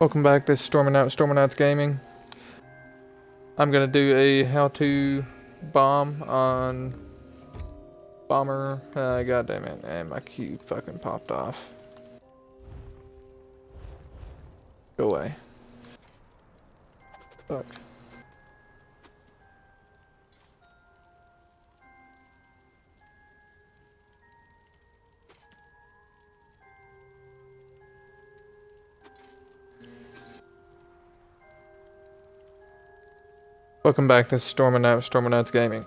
Welcome back, this is Storming Out Gaming. I'm gonna do a how-to bomb on Bomber. God damn it, and my cube fucking popped off. Go away. Fuck. Welcome back, this is Storming Out Gaming.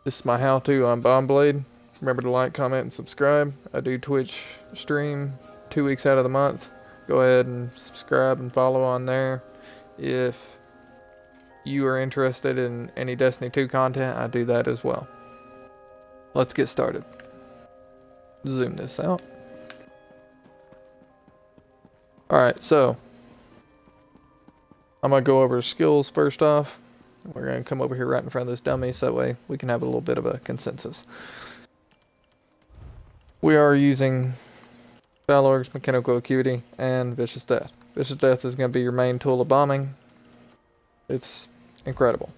This is my how-to on Bomb Blade. Remember to like, comment, and subscribe. I do Twitch stream 2 weeks out of the month. Go ahead and subscribe and follow on there. If you are interested in any Destiny 2 content, I do that as well. Let's get started. Zoom this out. Alright, so I'm going to go over skills first off. We're going to come over here right in front of this dummy so that way we can have a little bit of a consensus. We are using Valor's Mechanical Acuity and Vicious Death. Vicious Death is going to be your main tool of bombing. It's incredible.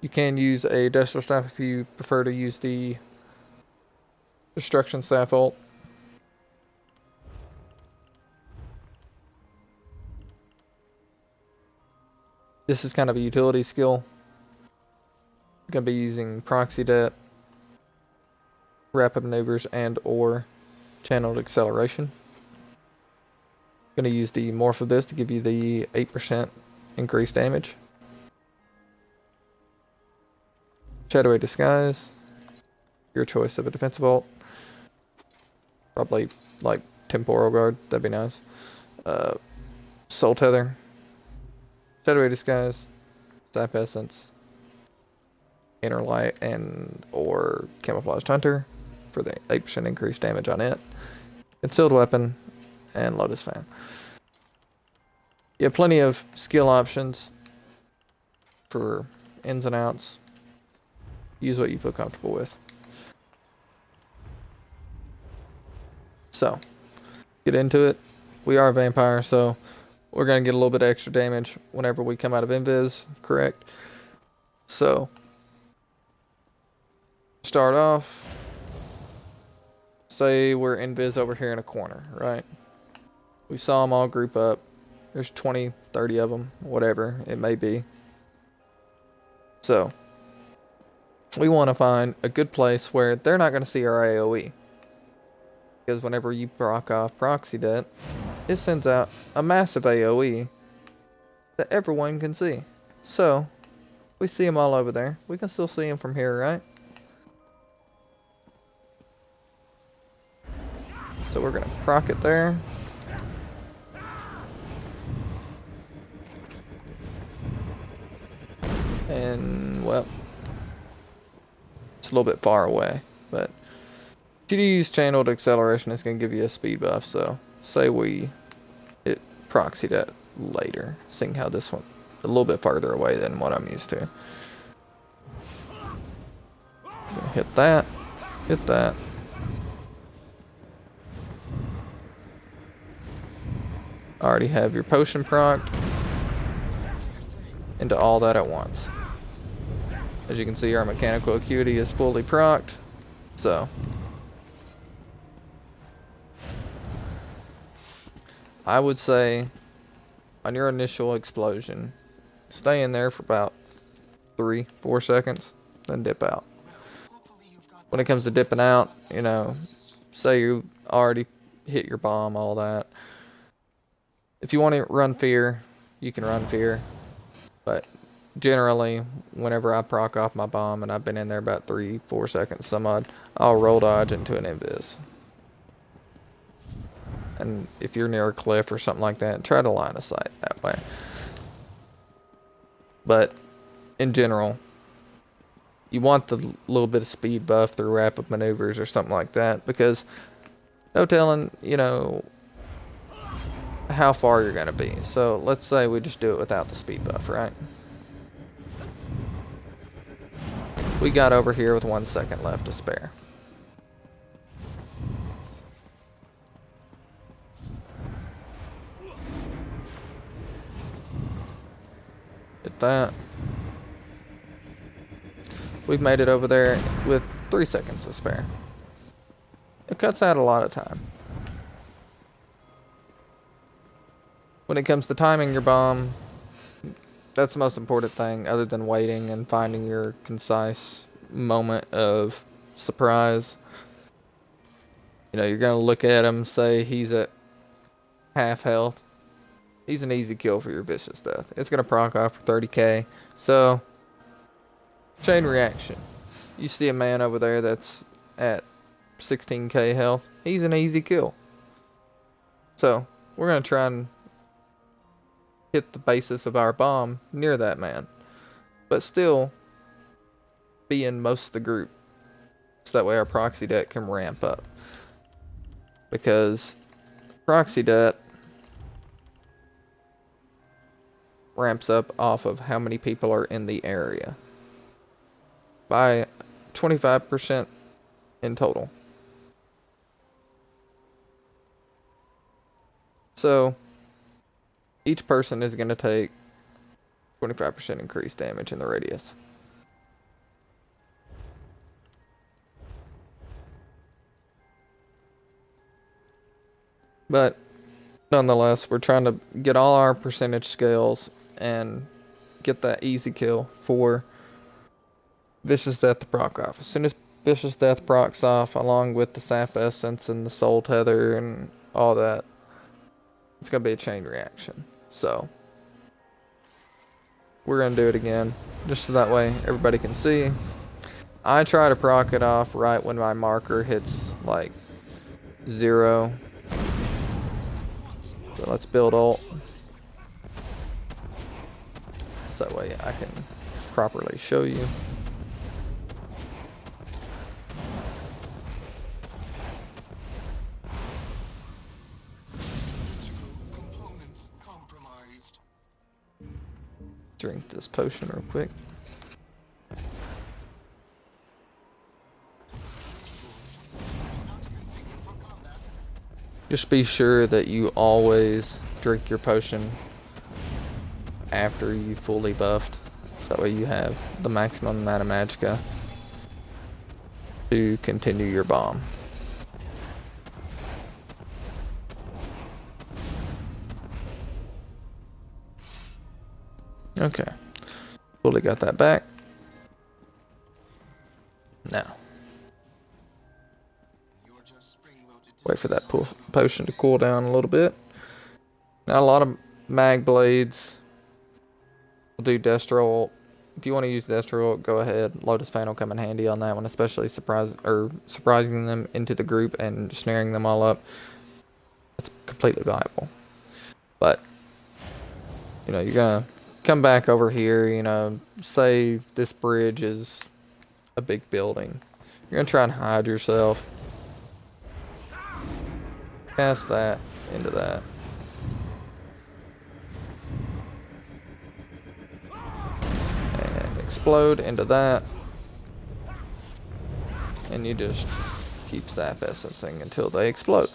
You can use a Destro Staff if you prefer to use the Destruction Staff ult. This is kind of a utility skill. You're going to be using Proxy Det, Rapid Maneuvers, and or Channeled Acceleration. Going to use the morph of this to give you the 8% increased damage. Shadowy Disguise, your choice of a defensive ult. Probably like Temporal Guard, that'd be nice. Soul Tether, Shadowy Disguise, Zap Essence, Inner Light, and or Camouflaged Hunter for the 8% increased damage on it. Concealed Weapon, and Lotus Fan. You have plenty of skill options for ins and outs. Use what you feel comfortable with. So, get into it. We are a vampire, so we're going to get a little bit of extra damage whenever we come out of invis, correct? So, start off, say we're invis over here in a corner, right? We saw them all group up. There's 20, 30 of them, whatever it may be. So, we want to find a good place where they're not going to see our AoE. Because whenever you proc off Proxy Det, it sends out a massive AoE that everyone can see. So, we see them all over there. We can still see them from here, right? So we're going to proc it there. And, well, it's a little bit far away, but if you use Channeled Acceleration, it's going to give you a speed buff. So, say we hit Proxy Det later, seeing how this one a little bit farther away than what I'm used to. Hit that, hit that. Already have your potion procced into all that at once. As you can see, our Mechanical Acuity is fully procced, so I would say on your initial explosion, stay in there for about 3-4 seconds, then dip out. When it comes to dipping out, you know, say you already hit your bomb, all that. If you want to run Fear, you can run Fear. But generally, whenever I proc off my bomb and I've been in there about 3-4 seconds, some odd, I'll roll dodge into an invis. And if you're near a cliff or something like that, try to line of sight that way. But in general, you want the little bit of speed buff through Rapid Maneuvers or something like that, because no telling, you know, how far you're going to be. So let's say we just do it without the speed buff, right? We got over here with 1 second left to spare. that. We've made it over there with 3 seconds to spare. It cuts out a lot of time. When it comes to timing your bomb, that's the most important thing, other than waiting and finding your concise moment of surprise. You know, you're going to look at him, say he's at half health. He's an easy kill for your Vicious Death. It's going to proc off for 30k. So, chain reaction. You see a man over there that's at 16k health. He's an easy kill. So, we're going to try and hit the basis of our bomb near that man. But still, be in most of the group. So that way our proxy debt can ramp up. Because proxy debt ramps up off of how many people are in the area. By 25% in total. So, each person is going to take 25% increased damage in the radius. But, nonetheless, we're trying to get all our percentage scales and get that easy kill for Vicious Death to proc off. As soon as Vicious Death procs off, along with the Sap Essence and the Soul Tether and all that, it's going to be a chain reaction. So, we're going to do it again, just so that way everybody can see. I try to proc it off right when my marker hits, like, 0. So let's build ult. So that way I can properly show you. Drink this potion real quick. Just be sure that you always drink your potion after you fully buffed. So that way you have the maximum amount of Magicka to continue your bomb. Okay. Fully got that back. Now. Wait for that potion to cool down a little bit. Now a lot of mag blades will do Destro ult. If you want to use Destro ult, go ahead. Lotus Fan will come in handy on that one, especially surprising them into the group and snaring them all up. That's completely viable. But you know, you're gonna come back over here, you know, say this bridge is a big building. You're gonna try and hide yourself. Cast that into that. And explode into that. And you just keep Sap Essencing until they explode.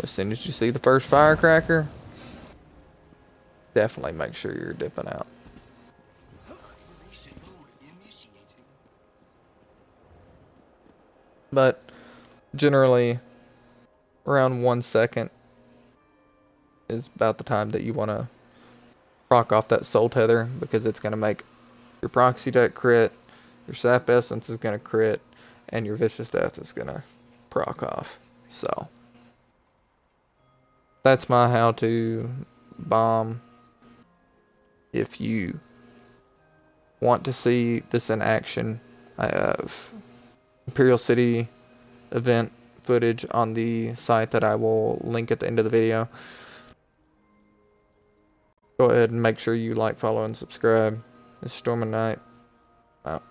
As soon as you see the first firecracker, definitely make sure you're dipping out. But generally, around 1 second is about the time that you want to proc off that Soul Tether, because it's going to make your Proxy Deck crit, your Sap Essence is going to crit, and your Vicious Death is going to proc off. So, that's my how-to bomb. If you want to see this in action, I have Imperial City event footage on the site that I will link at the end of the video. Go ahead and make sure you like, follow, and subscribe. It's Storm and Night. Out.